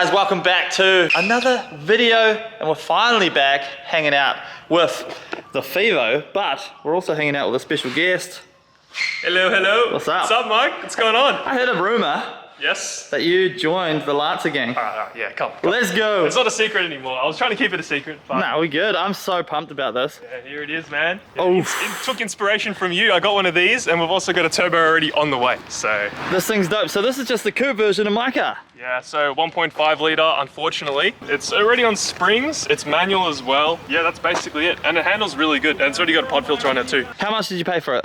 guys, welcome back to another video, and we're finally back hanging out with the Fevo, but we're also hanging out with a special guest. Hello, hello. What's up? What's up, Mike? What's going on? I heard a rumor Yes. that you joined the Lancer gang. Yeah, come. Let's go. It's not a secret anymore. I was trying to keep it a secret, but No, we're good. I'm so pumped about this. yeah, here it is, man. Yeah, Oof. it took inspiration from you. I got one of these, and we've also got a turbo already on the way. So This thing's dope. So this is just the coupe version of my car. yeah, so 1.5 litre. Unfortunately, it's already on springs. It's manual as well. Yeah, that's basically it, and it handles really good. And it's already got a pod filter on it too. How much did you pay for it?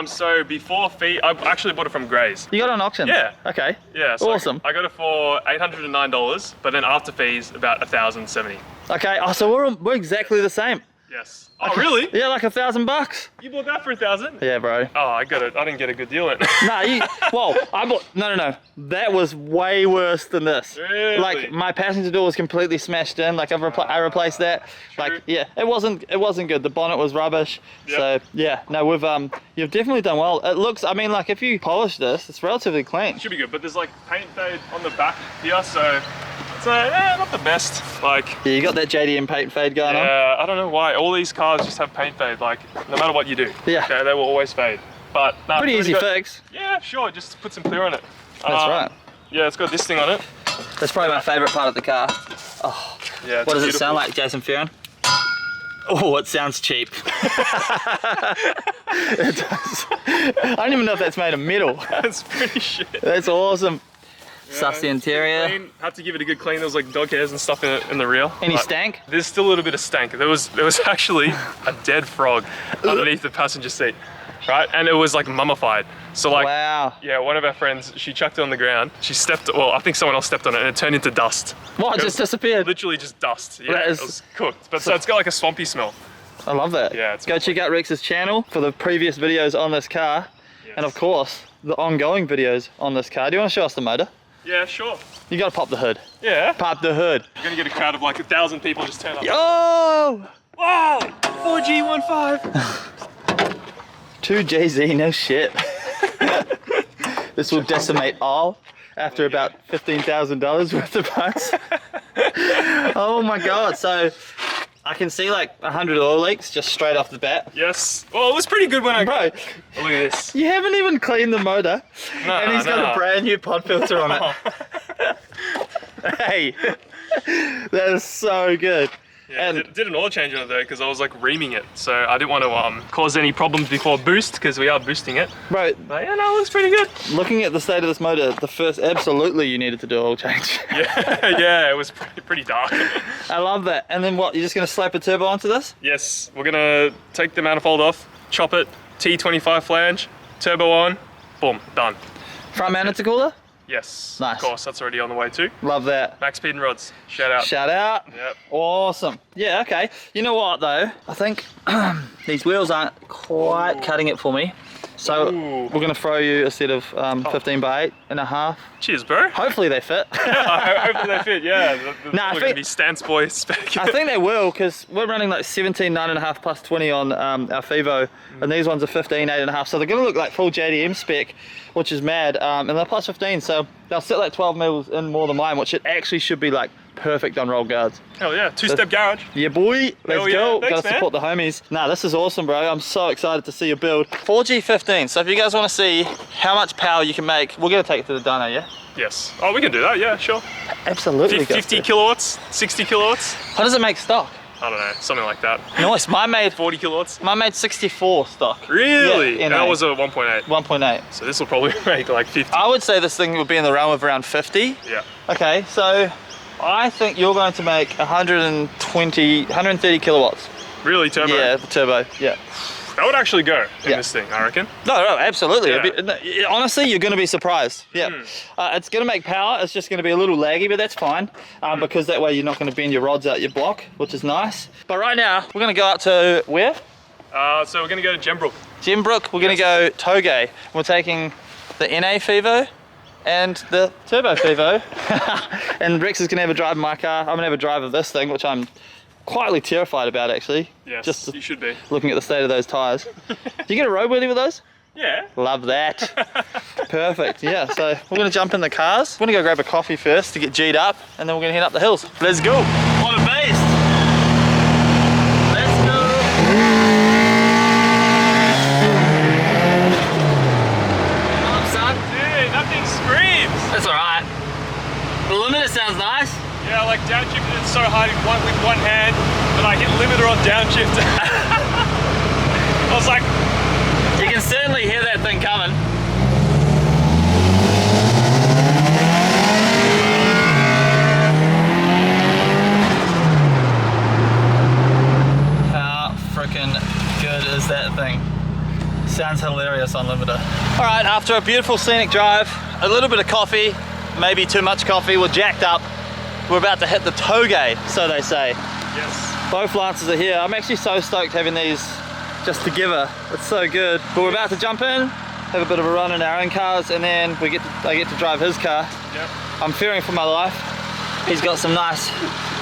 So before fee, I actually bought it from Grays. You got it on auction? Yeah. Okay. Yeah, so Awesome. I got it for $809, but then after fees, about $1,070. Okay. Oh, so we're exactly the same. Yes. Oh, really? Yeah, like $1,000. You bought that for $1,000? Yeah, bro. Oh, I got it. I didn't get a good deal then. No, well, I bought, no. That was way worse than this. Really? Like, my passenger door was completely smashed in. Like, I replaced that. True. Like, yeah, it wasn't good. The bonnet was rubbish. Yep. So, yeah, no, you've definitely done well. It looks, I mean, like, if you polish this, it's relatively clean. Should be good, but there's like paint fade on the back here, so it's not the best. Like, Yeah, you got that JDM paint fade going on. yeah, I don't know why. All these cars just have paint fade, like, no matter what you do. Yeah. Okay, they will always fade. But, nah, Pretty it's easy already fix. got- Yeah, sure, just put some clear on it. That's right. Yeah, it's got this thing on it. That's probably my favorite part of the car. Yeah, What does it sound like, Jason Fearon? Oh, it sounds cheap. It does. I don't even know if that's made of metal. That's pretty shit. That's awesome. Stuff's the Yeah, interior. clean. Had to give it a good clean. There was like dog hairs and stuff in the rear. Any But stank? There's still a little bit of stank. There was actually a dead frog underneath the passenger seat, right? And it was like mummified. So like, Wow. yeah, one of our friends, she chucked it on the ground. She I think someone else stepped on it and it turned into dust. What, It just was disappeared? Literally just dust. Yeah, That it is- was cooked. But so it's got like a swampy smell. I love that. Yeah, it's Go check out Rex's channel for the previous videos on this car. Yes. And of course, the ongoing videos on this car. Do you want to show us the motor? Yeah, sure. You got to pop the hood. Yeah. Pop the hood. You're gonna get a crowd of like 1,000 people just turn up. Oh! Wow! 4G15. 2JZ, no shit. This will decimate all after about $15,000 worth of parts. Oh my God. So I can see like 100 oil leaks just straight off the bat. Yes. Well, it was pretty good when I Bro, Look at this. you haven't even cleaned the motor, and he's got a brand new pod filter on it. Hey, that is so good. Yeah, And did an oil change on it though because I was like reaming it, so I didn't want to cause any problems before boost because we are boosting it. bro, But yeah, no, it looks pretty good. looking at the state of this motor, the first absolutely you needed to do oil change. Yeah, yeah, it was pretty dark. I love that. And then what? You're just gonna slap a turbo onto this? Yes, we're gonna take the manifold off, chop it, T25 flange, turbo on, boom, done. Front mount intercooler? Yes, Nice. of course, that's already on the way too. Love that. Max Speed and Rods, shout out. Shout out. Yep. Awesome. Yeah, okay. You know what though? I think these wheels aren't quite cutting it for me. So Ooh. we're gonna throw you a set of 15 by 8.5. Cheers, bro. Hopefully they fit. Hopefully they fit, yeah. Nah, I We're gonna think- be Stance Boy spec. I think they will, because we're running like 17 9.5 plus 20 on our Fevo, and these ones are 15 8.5, so they're gonna look like full JDM spec, which is mad, and they're plus 15, so they'll sit like 12 mils in more than mine, which it actually should be like perfect on roll guards. Hell yeah, two-step garage. Yeah, boy, let's Hell yeah. go. Thanks, Gotta man. support the homies. Nah, this is awesome, bro. I'm so excited to see your build. 4G15, so if you guys want to see how much power you can make, we're gonna take it to the dyno, yeah? Yes. Oh, we can do that, yeah, sure. Absolutely. 50 kilowatts, 60 kilowatts. How does it make stock? I don't know, something like that. Nice, mine made 40 kilowatts. 64 stock. Really? Yeah, That NA. was a 1.8. 1.8. So this will probably make like 50. I would say this thing would be in the realm of around 50. Yeah. Okay, so I think you're going to make 130 kilowatts. Really, turbo? Yeah, the turbo, yeah. That would actually go in Yeah. this thing, I reckon. No, absolutely. Yeah. Honestly, you're going to be surprised. Yeah, it's going to make power. It's just going to be a little laggy, but that's fine because that way you're not going to bend your rods out your block, which is nice. But right now, we're going to go out to where? So we're gonna go to Gembrook. Gembrook. We're going to go Togay. We're taking the NA Fevo and the Turbo Fevo. And Rex is going to have a drive in my car. I'm going to have a drive of this thing, which I'm quietly terrified about actually. Yes, Just you should be. looking at the state of those tires. Do you get a roadworthy with those? Yeah. Love that. Perfect. Yeah. So we're gonna jump in the cars. We're gonna go grab a coffee first to get G'd up, and then we're gonna head up the hills. Let's go. What a beast. Let's go. Come on, son. Dude, that thing screams. That's all right. The limiter sounds nice. Yeah, like downshifted it's so hard with one hand, and I hit limiter on downshift. I was like, You can certainly hear that thing coming. How freaking good is that thing? Sounds hilarious on limiter. All right, after a beautiful scenic drive, a little bit of coffee, maybe too much coffee, we're jacked up. We're about to hit the toge, so they say. yes. Both Lancers are here. I'm actually so stoked having these just together. It's so good. But we're about to jump in, have a bit of a run in our own cars, and then I get to drive his car. Yep. I'm fearing for my life. He's got some nice,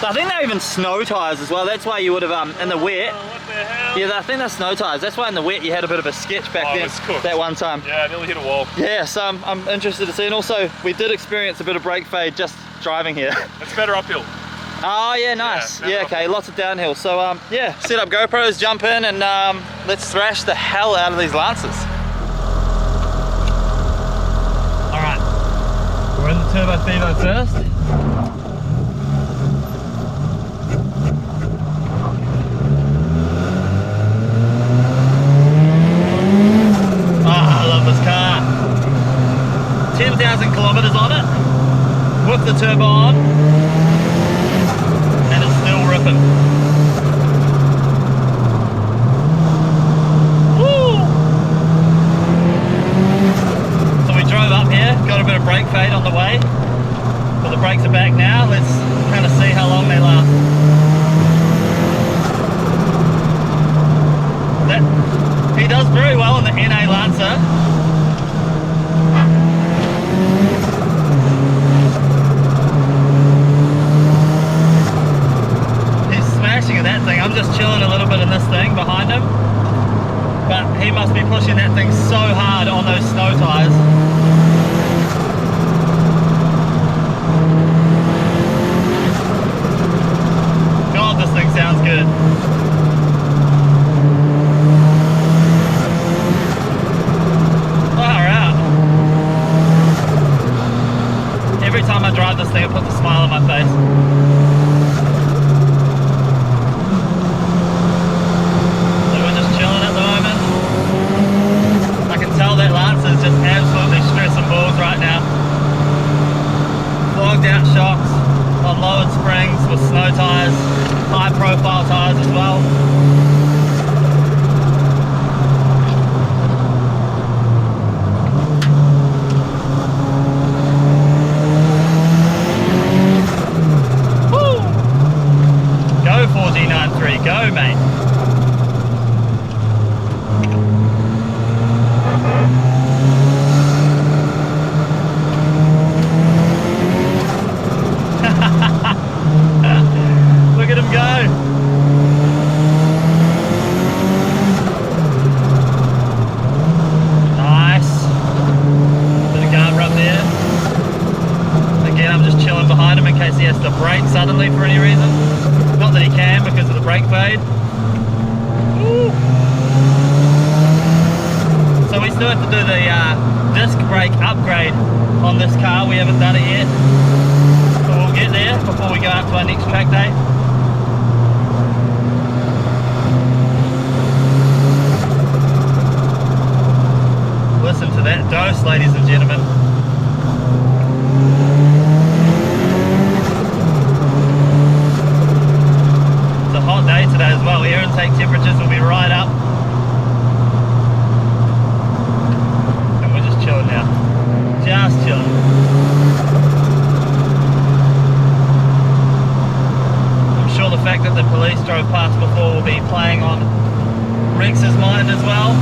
I think they're even snow tires as well. That's why you would have, in the wet. Oh, what the hell? Yeah, I think they're snow tires. That's why in the wet you had a bit of a sketch back Oh, then, it's cooked. that one time. Yeah, I nearly hit a wall. Yeah, so I'm interested to see. And also, we did experience a bit of brake fade just driving here. It's better uphill. Oh yeah, nice. Yeah, Yeah, okay, lots of downhill. So yeah, set up GoPros, jump in, and let's thrash the hell out of these Lancers. All right, we're in the Turbo Fevo first. Ah, I love this car. 10,000 kilometers on it, with the turbo on. And it's still ripping. Woo! So we drove up here, got a bit of brake fade on the way, but the brakes are back now. Let's kind of see how long they last. He does very well in the NA Lancer. At that thing. I'm just chilling a little bit in this thing behind him, but he must be pushing that thing so hard on those snow tires. God, this thing sounds good. Far out. Every time I drive this thing, it puts a smile on my face. That Lancer is just absolutely stressing balls right now. Flogged out shocks on lowered springs with snow tyres, high profile tyres as well. Woo! Go 4G93, go mate. Look at him go. Nice. Bit of guard rub there. Again, I'm just chilling behind him in case he has to brake suddenly for any reason. Not that he can because of the brake fade. Woo. So we still have to do the disc brake upgrade on this car. We haven't done it yet. So we'll get there before we go out to our next track day. Listen to that dose, ladies and gentlemen. It's a hot day today as well. Air intake temperatures will be right up. And we're just chilling now. Just chilling. I'm sure the fact that the police drove past before will be playing on Rex's mind as well.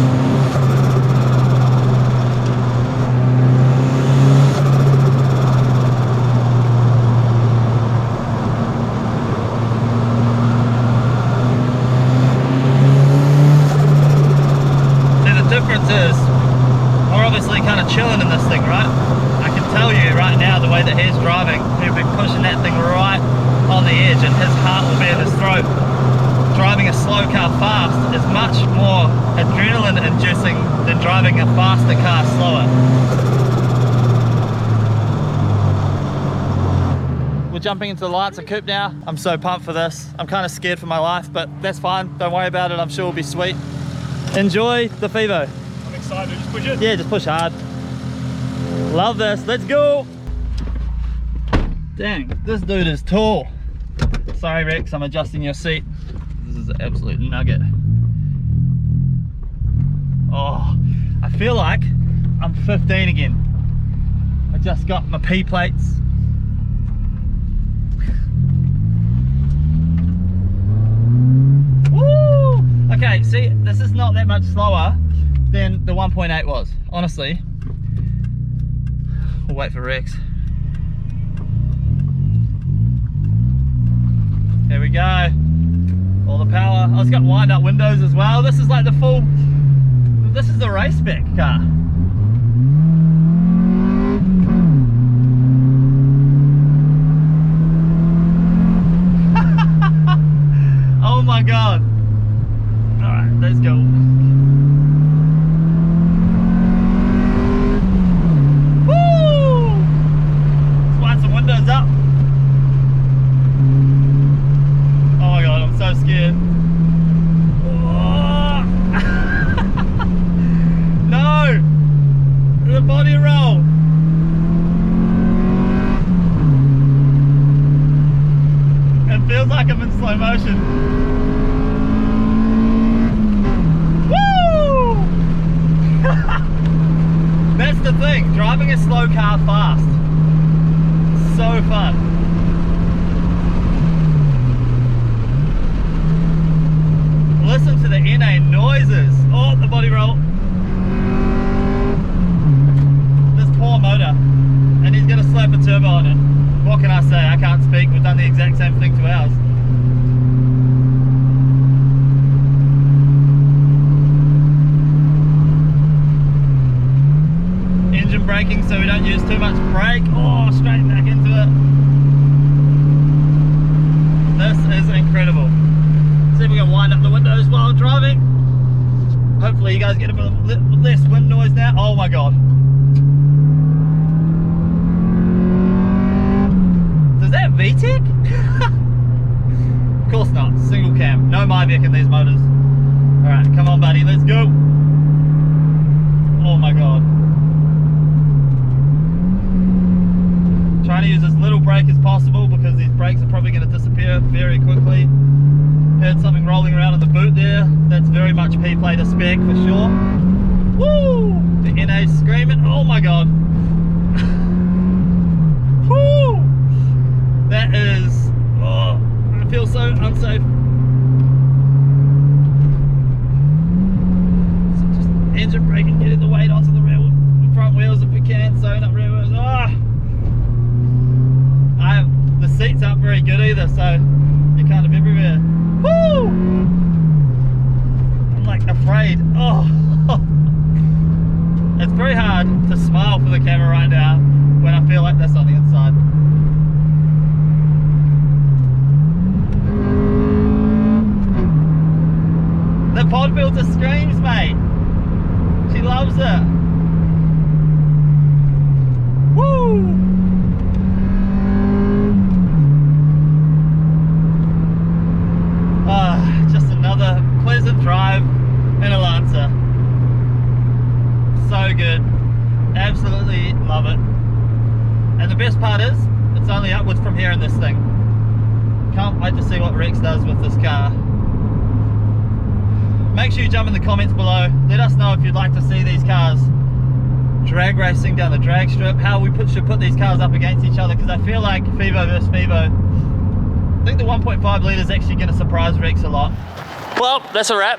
See, the difference is we're obviously kind of chilling in this this thing, right? I can tell you right now, the way that he's driving, he'll be pushing that thing right on the edge and his heart will be in his throat. Driving a slow car fast is much more adrenaline inducing than driving a faster car slower. We're jumping into the Lancer Coupe now. I'm so pumped for this. I'm kind of scared for my life, but that's fine. Don't worry about it. I'm sure it'll be sweet. Enjoy the Fevo. I'm excited. Just push it. Yeah, just push hard. Love this. Let's go. Dang, this dude is tall. Sorry, Rex, I'm adjusting your seat. This is an absolute nugget. Oh, I feel like I'm 15 again. I just got my P plates. Woo! Okay, see, this is not that much slower than the 1.8 was, honestly. We'll wait for Rex. Here we go. All the power. Oh, it's got wind up windows as well. This is like the full, this is the race spec car. Oh my God. All right, let's go. Woo! Let's wind some windows up. Oh my God, I'm so scared. Oh. No! The body roll. It feels like I'm in slow motion. Woo! That's the thing, driving a slow car fast. So fun. Listen to the NA noises. Oh, the body roll. This poor motor. And he's going to slap a turbo on it. What can I say? I can't speak. We've done the exact same thing to ours. Engine braking so we don't use too much brake. Oh, straight back into it. This is incredible. See if we can wind up the windows while driving. Hopefully you guys get a bit less wind noise now. Oh my God. Does that VTEC? Of course not. Single cam. No MyVic in these motors. Alright, come on buddy, let's go. Oh my God. Trying to use as little brake as possible because these brakes are probably going to disappear very quickly. Heard something rolling around in the boot there. That's very much P-plate spec for sure. Woo! The NA's screaming. Oh my God. Woo! That is, oh, I feel so unsafe. So just engine braking, getting the weight onto the front wheels if we can, sewing up rear wheels. Oh. The seats aren't very good either, so you're kind of everywhere. Woo! I'm like afraid. Oh, it's very hard to smile for the camera right now when I feel like this on the inside. The pod filter screams, mate. She loves it. Woo! Just another pleasant drive in a Lancer. So good. Absolutely love it. And the best part is, it's only upwards from here in this thing. Can't wait to see what Rex does with this car. Make sure you jump in the comments below. Let us know if you'd like to see these cars drag racing down the drag strip, how we should put these cars up against each other, because I feel like Fevo versus Fevo, I think the 1.5 litre is actually going to surprise Rex a lot. Well, that's a wrap.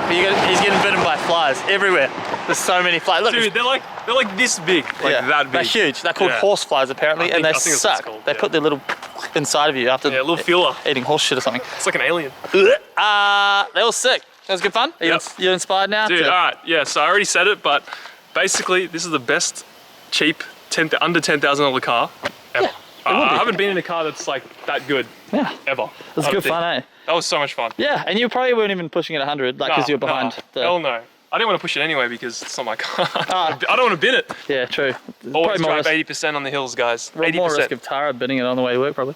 He's getting bitten by flies everywhere. There's so many flies. Look, dude, they're like this big, like that big. They're huge. They're called horse flies apparently, and they suck. They put their little inside of you after a little filler eating horse shit or something. It's like an alien. They were sick. That was good fun. Are you inspired now? Dude, alright, yeah, so I already said it, but Basically, this is the best cheap under $10,000 car ever. Yeah, it will be. I haven't been in a car that's like that good Yeah. ever. It was good fun, eh? That was so much fun. Yeah, and you probably weren't even pushing it 100, like, because you were behind. Nah, hell no. I didn't want to push it anyway because it's not my car. Ah. I don't want to bin it. Yeah, true. Always Probably more drive risk, 80% on the hills, guys. 80%. more risk of Tara bidding it on the way to work, probably.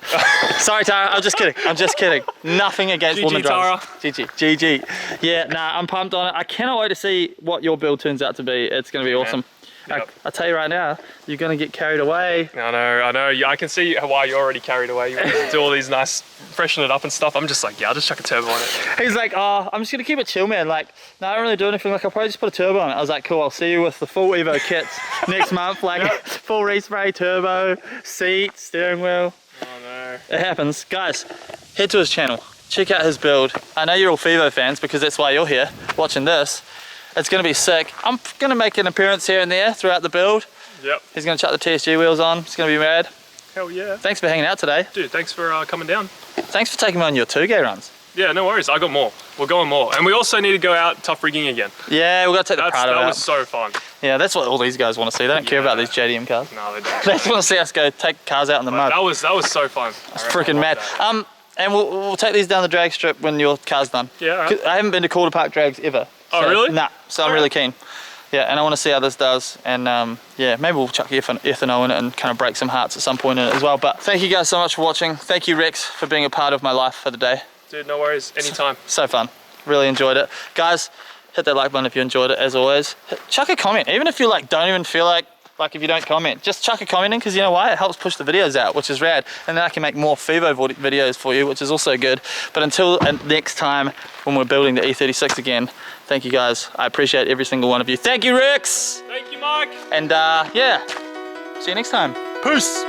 Sorry, Tara. I'm just kidding. I'm just kidding. Nothing against GG, women drivers. Tara. GG. Yeah, nah, I'm pumped on it. I cannot wait to see what your build turns out to be. It's going to be awesome. Yep. I tell you right now, you're going to get carried away. I know. Yeah, I can see why you're already carried away. You want to do all these nice, freshen it up and stuff. I'm just like, yeah, I'll just chuck a turbo on it. He's like, oh, I'm just going to keep it chill, man. Like, no, I don't really do anything. Like, I'll probably just put a turbo on it. I was like, cool, I'll see you with the full Evo kits next month. Like, full respray, turbo, seat, steering wheel. Oh no. It happens. Guys, head to his channel. Check out his build. I know you're all Fevo fans because that's why you're here watching this. It's going to be sick. I'm going to make an appearance here and there throughout the build. Yep. He's going to chuck the TSG wheels on. It's going to be rad. Hell yeah. Thanks for hanging out today. Dude, thanks for coming down. Thanks for taking me on your 2K runs. Yeah, no worries. I got more. We're going more. And we also need to go out tough rigging again. Yeah, we've got to take the Prado That out. was so fun. Yeah, that's what all these guys want to see. They don't care about these JDM cars. No, they don't. They just want to see us go take cars out in the mud. That was so fun. It's freaking mad. And we'll take these down the drag strip when your car's done. Yeah, all right. I haven't been to Calder Park drags ever. Oh, really? Nah, so I'm really keen. Yeah, and I want to see how this does. And yeah, maybe we'll chuck ethanol in it and kind of break some hearts at some point in it as well. But thank you guys so much for watching. Thank you, Rex, for being a part of my life for the day. Dude, no worries. Anytime. So fun. Really enjoyed it. Guys, hit that like button if you enjoyed it, as always. Chuck a comment, even if you like don't even feel like if you don't comment, just chuck a comment in, because you know why? It helps push the videos out, which is rad. And then I can make more Fevo videos for you, which is also good. But until next time, when we're building the E36 again, thank you guys. I appreciate every single one of you. Thank you, Rex. Thank you, Mike. And yeah, see you next time. Peace.